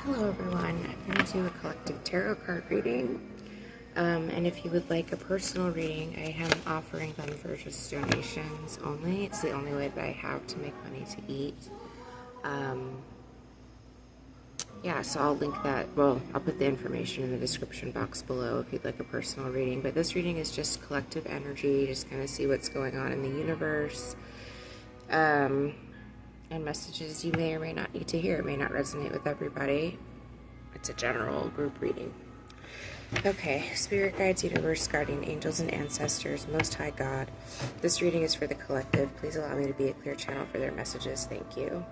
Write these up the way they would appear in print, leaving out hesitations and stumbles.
Hello everyone, I'm going to do a collective tarot card reading, and if you would like a personal reading, I am offering them for just donations only. It's the only way that I have to make money to eat. Yeah, so I'll link that, well, I'll put the information in the description box below if you'd like a personal reading, but this reading is just collective energy, just kind of see what's going on in the universe, and messages you may or may not need to hear. It may not resonate with everybody. It's a general group reading. Okay, spirit guides, universe, guardian angels, and ancestors, Most High God. This reading is for the collective. Please allow me to be a clear channel for their messages. Thank you.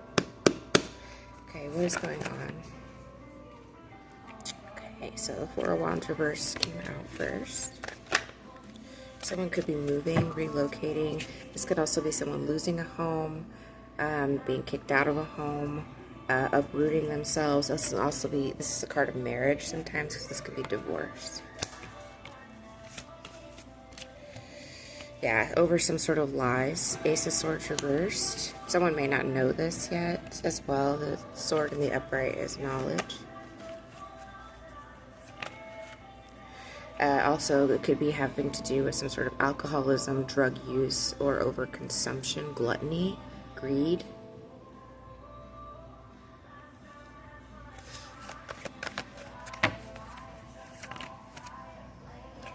Okay, what is going on? Okay, so the Four of Wands reverse came out first. Someone could be moving, relocating. This could also be someone losing a home, being kicked out of a home, uprooting themselves. This can also be, this is a card of marriage sometimes, because this could be divorce. Yeah, over some sort of lies. Ace of Swords reversed. Someone may not know this yet as well. The sword in the upright is knowledge. Also, it could be having to do with some sort of alcoholism, drug use, or overconsumption, gluttony, greed.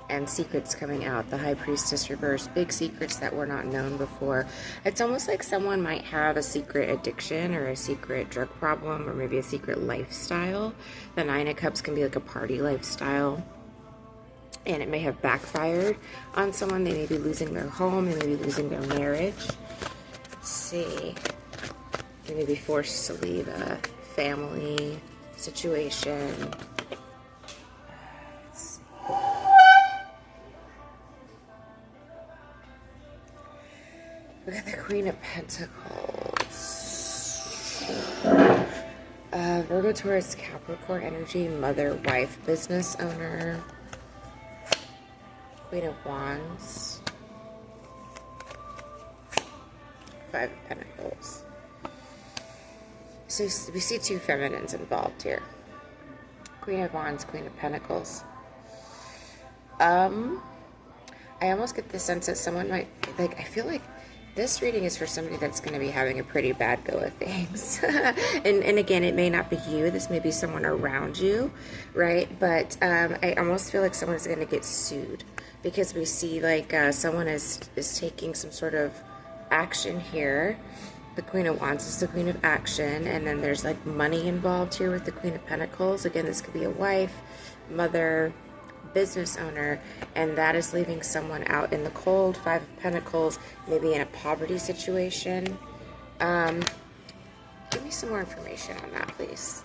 And secrets coming out. The High Priestess reverse. Big secrets that were not known before. It's almost like someone might have a secret addiction or a secret drug problem or maybe a secret lifestyle. The Nine of Cups can be like a party lifestyle. And it may have backfired on someone. They may be losing their home. They may be losing their marriage. Let's see. They may be forced to leave a family situation. We got the Queen of Pentacles. Virgo, Taurus, Capricorn energy, mother, wife, business owner. Queen of Wands. Five of Pentacles. So we see two feminines involved here. Queen of Wands, Queen of Pentacles. I almost get the sense that someone might, like, I feel like this reading is for somebody that's going to be having a pretty bad go of things. and again, it may not be you. This may be someone around you, right? But I almost feel like someone's going to get sued because we see like someone is taking some sort of action here. The Queen of Wands is the Queen of Action, and then there's like money involved here with the Queen of Pentacles. Again, this could be a wife, mother, business owner, and that is leaving someone out in the cold. Five of Pentacles, maybe in a poverty situation. Give me some more information on that, please.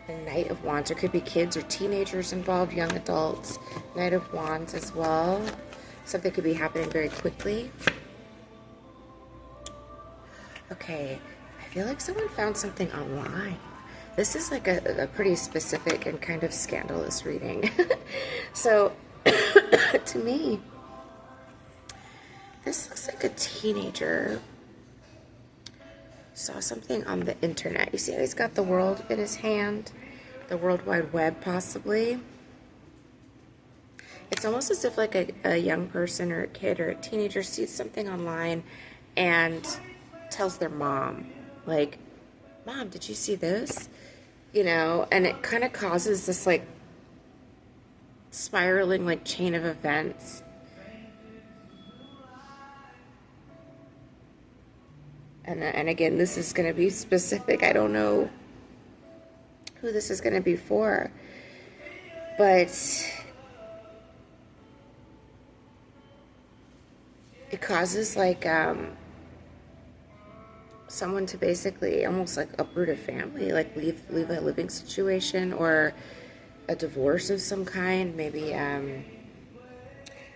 The Knight of Wands. There could be kids or teenagers involved, young adults. Knight of Wands as well. Something could be happening very quickly. Okay, I feel like someone found something online. This is like a pretty specific and kind of scandalous reading. So, to me, this looks like a teenager saw something on the internet. You see how he's got the world in his hand? The World Wide Web, possibly. It's almost as if like a young person or a kid or a teenager sees something online and tells their mom, like, Mom, did you see this? You know, and it kind of causes this like spiraling like chain of events. And again, this is going to be specific. I don't know who this is going to be for, but it causes like someone to basically almost like uproot a family, like leave a living situation or a divorce of some kind. Maybe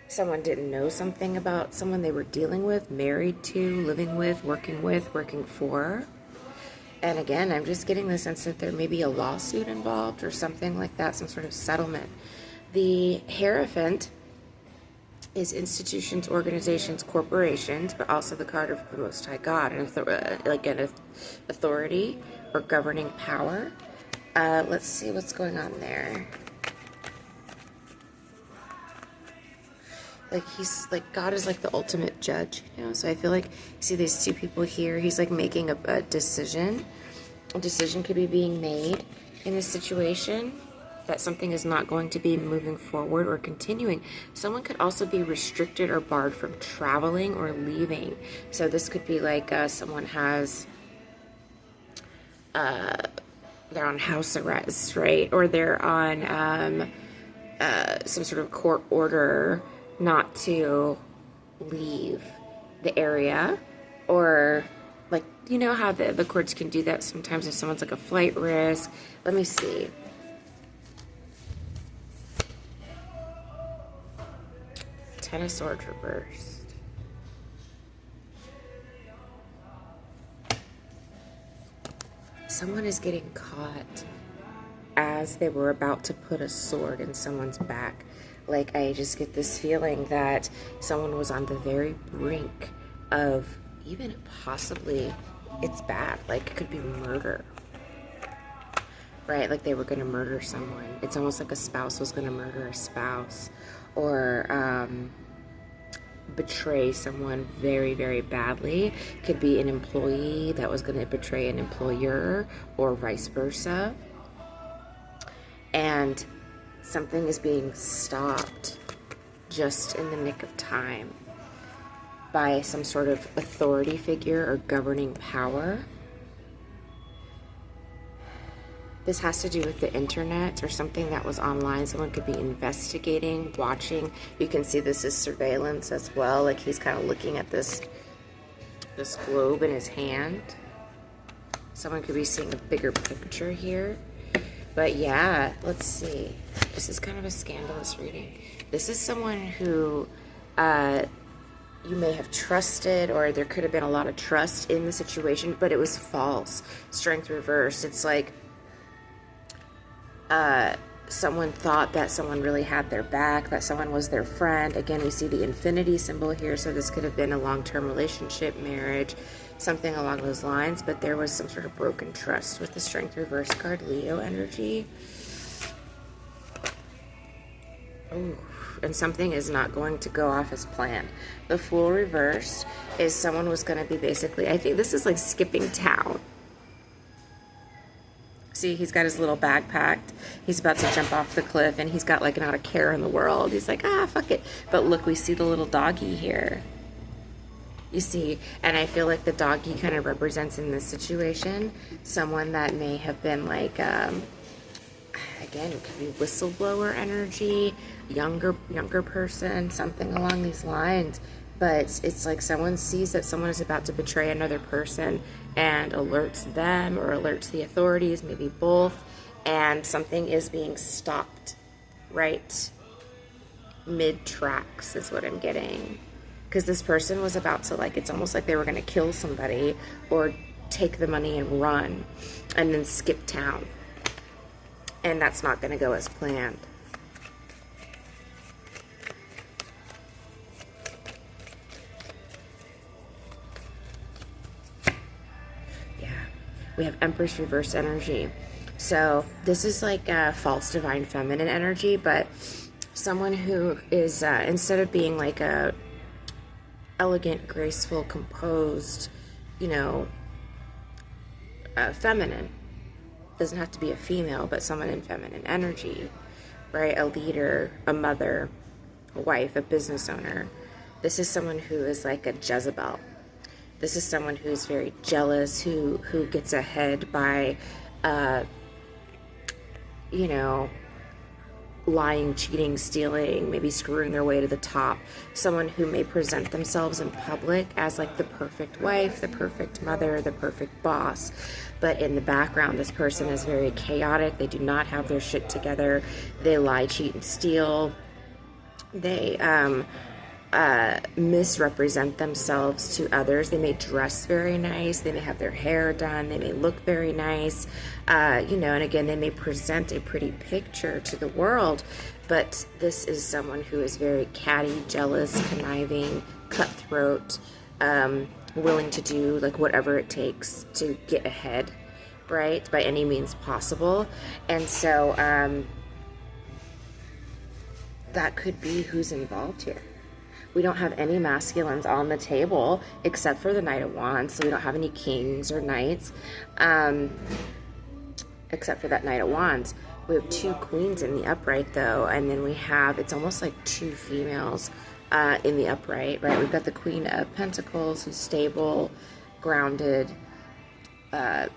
someone didn't know something about someone they were dealing with, married to, living with, working for. And again, I'm just getting the sense that there may be a lawsuit involved or something like that, some sort of settlement. The Hierophant is institutions, organizations, corporations, but also the card of the Most High God, and like an authority or governing power. Let's see what's going on there. Like, he's like, God is like the ultimate judge, you know? So I feel like, see these two people here, he's like making a decision. A decision could be being made in this situation, that something is not going to be moving forward or continuing. Someone could also be restricted or barred from traveling or leaving. So this could be like someone has, they're on house arrest, right? Or they're on some sort of court order not to leave the area, or like, you know how the courts can do that sometimes if someone's like a flight risk. Let me see. Ten of Swords reversed. Someone is getting caught as they were about to put a sword in someone's back. Like, I just get this feeling that someone was on the very brink of even possibly, it's bad, like it could be murder, right? Like they were going to murder someone. It's almost like a spouse was going to murder a spouse, or betray someone very, very badly. Could be an employee that was going to betray an employer, or vice versa. And something is being stopped just in the nick of time by some sort of authority figure or governing power. This has to do with the internet or something that was online. Someone could be investigating, watching. You can see this is surveillance as well. Like he's kind of looking at this globe in his hand. Someone could be seeing a bigger picture here. But yeah, let's see. This is kind of a scandalous reading. This is someone who you may have trusted, or there could have been a lot of trust in the situation, but it was false. Strength reversed. It's like someone thought that someone really had their back, that someone was their friend. Again, we see the infinity symbol here, so this could have been a long-term relationship, marriage, something along those lines, but there was some sort of broken trust with the Strength reverse card. Leo energy. Ooh, and something is not going to go off as planned. The Fool reversed is someone was going to be basically, I think this is like skipping town. See, he's got his little bag packed. He's about to jump off the cliff, and he's got like not a care in the world. He's like, fuck it. But look, we see the little doggy here. You see, and I feel like the doggy kind of represents in this situation someone that may have been like, again, it could be whistleblower energy, younger person, something along these lines. But it's like someone sees that someone is about to betray another person and alerts them or alerts the authorities, maybe both, and something is being stopped right mid-tracks is what I'm getting. Because this person was about to, like, it's almost like they were going to kill somebody or take the money and run and then skip town. And that's not going to go as planned. Yeah. We have Empress reverse energy. So this is like a false divine feminine energy, but someone who is, instead of being like a elegant, graceful, composed, you know, feminine. Doesn't have to be a female, but someone in feminine energy, right? A leader, a mother, a wife, a business owner. This is someone who is like a Jezebel. This is someone who is very jealous, who gets ahead by, you know, lying, cheating, stealing, maybe screwing their way to the top. Someone who may present themselves in public as like the perfect wife, the perfect mother, the perfect boss. But in the background, this person is very chaotic. They do not have their shit together. They lie, cheat, and steal. They misrepresent themselves to others. They may dress very nice. They may have their hair done. They may look very nice. You know, and again, they may present a pretty picture to the world, but this is someone who is very catty, jealous, conniving, cutthroat, willing to do like whatever it takes to get ahead, right? By any means possible. And so that could be who's involved here. We don't have any masculines on the table except for the Knight of Wands. So we don't have any kings or knights, except for that Knight of Wands. We have 2 queens in the upright though, and then we have, it's almost like 2 females in the upright, right? We've got the Queen of Pentacles, who's stable, grounded, and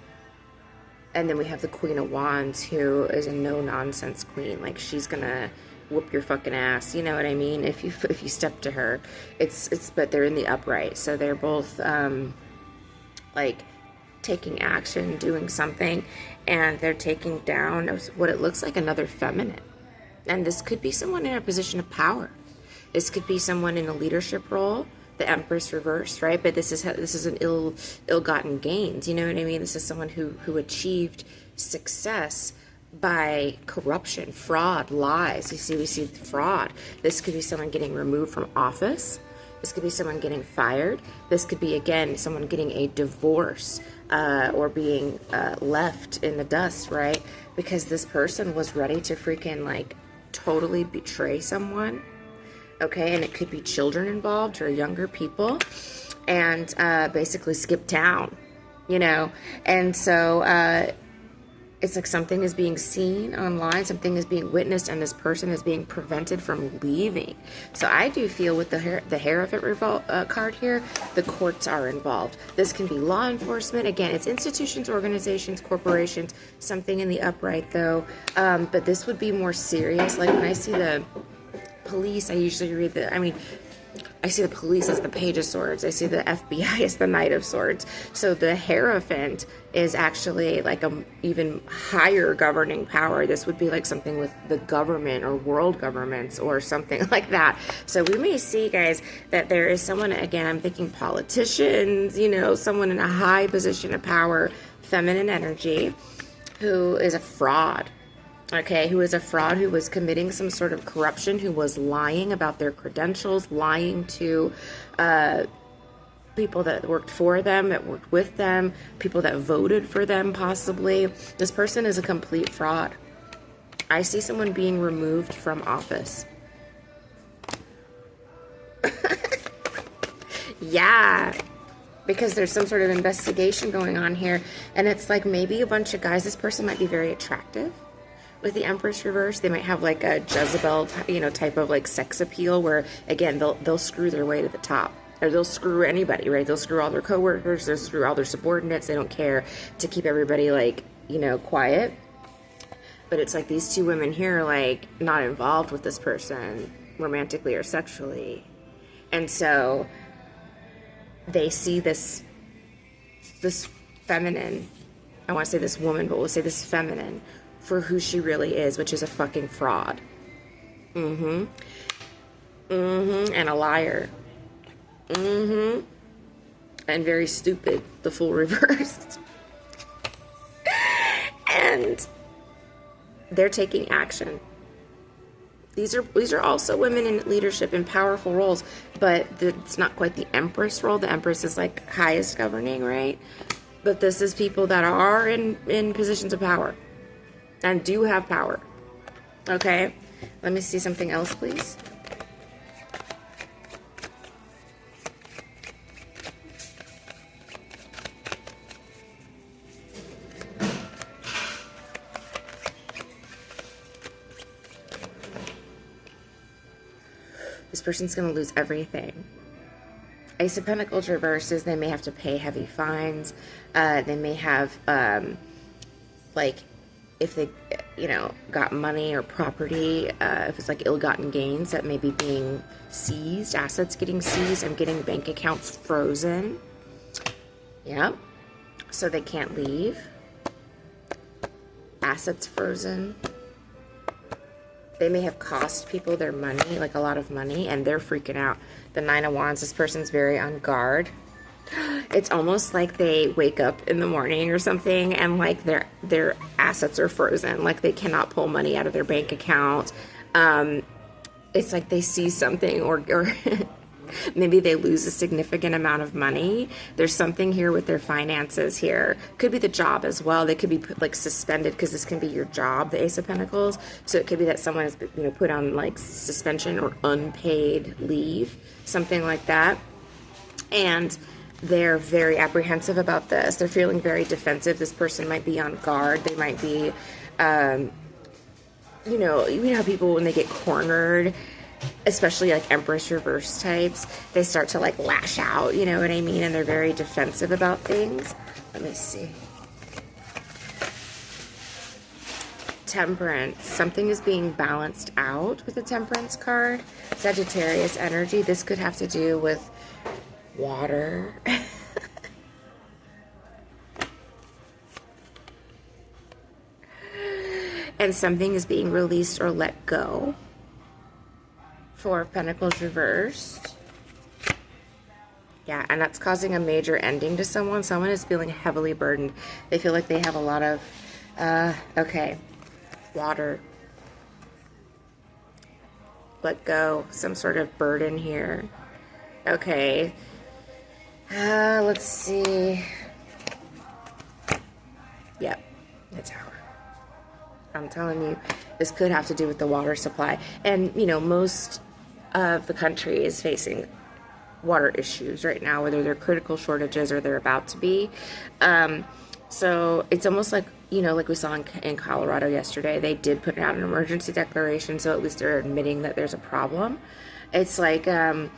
then we have the Queen of Wands, who is a no-nonsense queen. Like, she's gonna whoop your fucking ass, you know what I mean, if you step to her. But they're in the upright, so they're both like taking action, doing something, and they're taking down what it looks like another feminine. And this could be someone in a position of power. This could be someone in a leadership role. The Empress reversed, right? But this is an ill-gotten gains, you know what I mean? This is someone who achieved success by corruption, fraud, lies. We see fraud. This could be someone getting removed from office. This could be someone getting fired. This could be, again, someone getting a divorce or being left in the dust, right? Because this person was ready to freaking, like, totally betray someone, okay? And it could be children involved or younger people, and basically skip town, you know? And so it's like something is being seen online, something is being witnessed, and this person is being prevented from leaving. So I do feel with the Hierophant card here, the courts are involved. This can be law enforcement. Again, it's institutions, organizations, corporations, something in the upright though. But this would be more serious. Like when I see the police, I usually read I see the police as the Page of Swords. I see the FBI as the Knight of Swords. So the Hierophant is actually like a even higher governing power. This would be like something with the government or world governments or something like that. So we may see, guys, that there is someone, again, I'm thinking politicians, you know, someone in a high position of power, feminine energy, who is a fraud. Okay, who is a fraud, who was committing some sort of corruption, who was lying about their credentials, lying to people that worked for them, that worked with them, people that voted for them possibly. This person is a complete fraud. I see someone being removed from office. Yeah, because there's some sort of investigation going on here, and it's like maybe a bunch of guys, this person might be very attractive. With the Empress reverse, they might have like a Jezebel, you know, type of like sex appeal where, again, they'll screw their way to the top. Or they'll screw anybody, right? They'll screw all their coworkers, they'll screw all their subordinates. They don't care, to keep everybody, like, you know, quiet. But it's like these 2 women here are like not involved with this person romantically or sexually. And so they see this feminine, I want to say this woman, but we'll say this feminine, for who she really is, which is a fucking fraud. And a liar. And very stupid, the Fool reversed. And they're taking action. These are also women in leadership in powerful roles, but it's not quite the Empress role. The Empress is like highest governing, right? But this is people that are in positions of power and do have power. Okay, let me see something else, please. This person's going to lose everything. Ace of Pentacles reverses, they may have to pay heavy fines. They may have, like, if they, you know, got money or property, if it's like ill-gotten gains that may be being seized, assets getting seized, I'm getting bank accounts frozen. Yep. So they can't leave. Assets frozen. They may have cost people their money, like a lot of money, and they're freaking out. The 9 of Wands, this person's very on guard. It's almost like they wake up in the morning or something and like their assets are frozen, like they cannot pull money out of their bank account. It's like they see something or Maybe they lose a significant amount of money. There's something here with their finances here. Could be the job as well. They could be put, like, suspended, because this can be your job, the Ace of Pentacles. So it could be that someone is, you know, put on like suspension or unpaid leave, something like that. And they're very apprehensive about this. They're feeling very defensive. This person might be on guard. They might be, you know how people, when they get cornered, especially like Empress reverse types, they start to like lash out, you know what I mean? And they're very defensive about things. Let me see. Temperance. Something is being balanced out with the Temperance card. Sagittarius energy. This could have to do with water. And something is being released or let go. Four of Pentacles reversed. Yeah, and that's causing a major ending to someone. Someone is feeling heavily burdened. They feel like they have a lot of, okay, water. Let go. Some sort of burden here. Okay. Let's see. Yep, the Tower. I'm telling you, this could have to do with the water supply. And, you know, most of the country is facing water issues right now, whether they're critical shortages or they're about to be. So it's almost like, you know, like we saw in Colorado yesterday, they did put out an emergency declaration, so at least they're admitting that there's a problem. It's like, you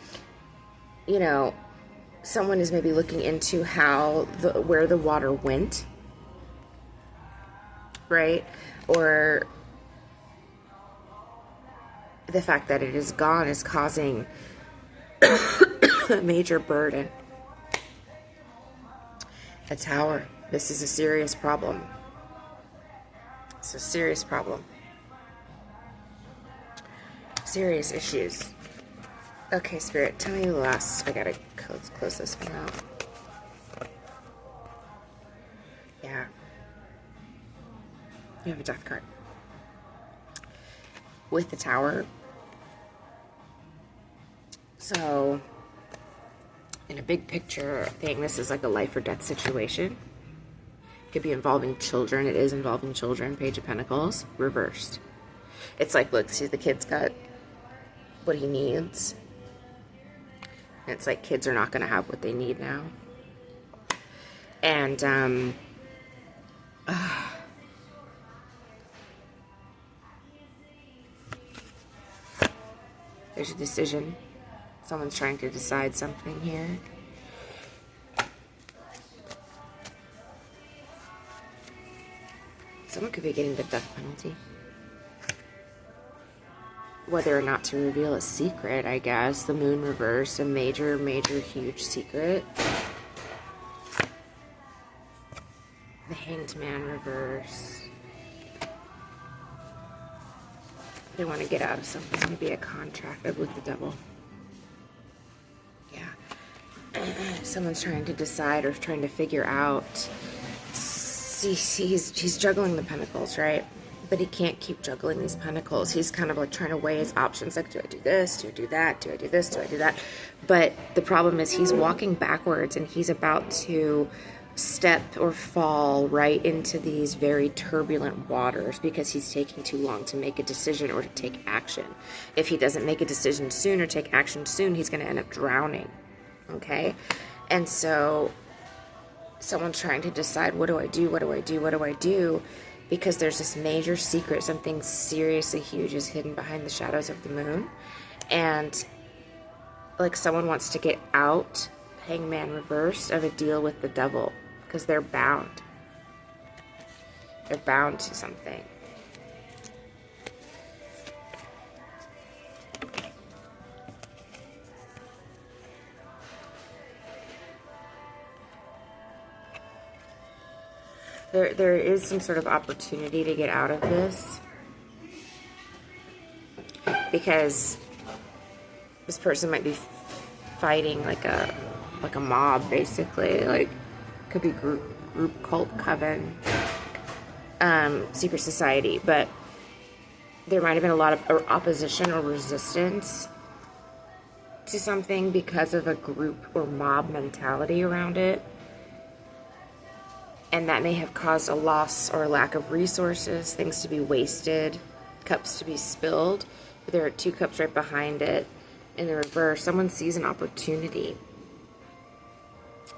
know, someone is maybe looking into where the water went, right? Or the fact that it is gone is causing a major burden. A Tower. This is a serious problem. It's a serious problem. Serious issues. Okay, Spirit, tell me the last. I gotta close this one out. Yeah. You have a Death card. With the Tower. So, in a big picture thing, this is like a life or death situation. Could be involving children. It is involving children. Page of Pentacles, reversed. It's like, look, see, the kid's got what he needs. And it's like kids are not going to have what they need now. And, there's a decision. Someone's trying to decide something here. Someone could be getting the death penalty. Whether or not to reveal a secret, I guess. The Moon reversed, a major, huge secret. The Hanged Man reversed. They want to get out of something, maybe a contract with the Devil. Yeah. Someone's trying to decide or trying to figure out. See, he's juggling the Pentacles, right? But he can't keep juggling these Pentacles. He's kind of like trying to weigh his options, like, do I do this? Do I do that? Do I do this? Do I do that? But the problem is he's walking backwards and he's about to step or fall right into these very turbulent waters because he's taking too long to make a decision or to take action. If he doesn't make a decision soon or take action soon, he's going to end up drowning. Okay? And so someone's trying to decide, what do I do? What do I do? What do I do? Because there's this major secret, something seriously huge is hidden behind the shadows of the moon. And like someone wants to get out, Hangman reversed, of a deal with the Devil. Because they're bound. They're bound to something. There is some sort of opportunity to get out of this. Because this person might be fighting like a mob, basically. Like, could be group, cult, coven, secret society, but there might have been a lot of opposition or resistance to something because of a group or mob mentality around it. And that may have caused a loss or lack of resources, things to be wasted, cups to be spilled. But there are 2 cups right behind it. In the reverse, someone sees an opportunity.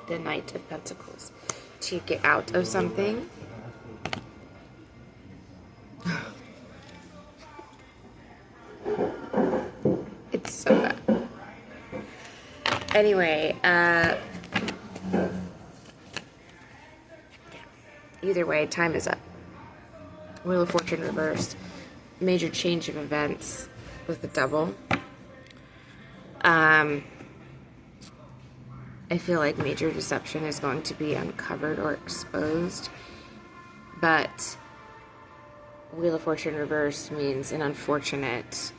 The Knight of Pentacles. To get out of something. It's so bad. Anyway, either way, time is up. Wheel of Fortune reversed. Major change of events with the Devil. I feel like major deception is going to be uncovered or exposed. But Wheel of Fortune reversed means an unfortunate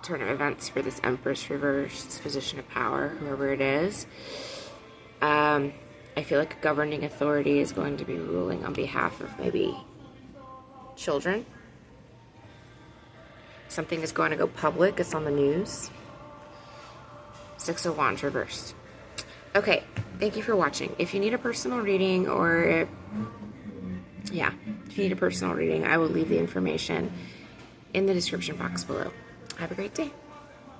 turn of events for this Empress reverse, this position of power, whoever it is. I feel like a governing authority is going to be ruling on behalf of maybe children. Something is going to go public. It's on the news. 6 of Wands reversed. Okay, thank you for watching. If you need a personal reading if you need a personal reading, I will leave the information in the description box below. Have a great day.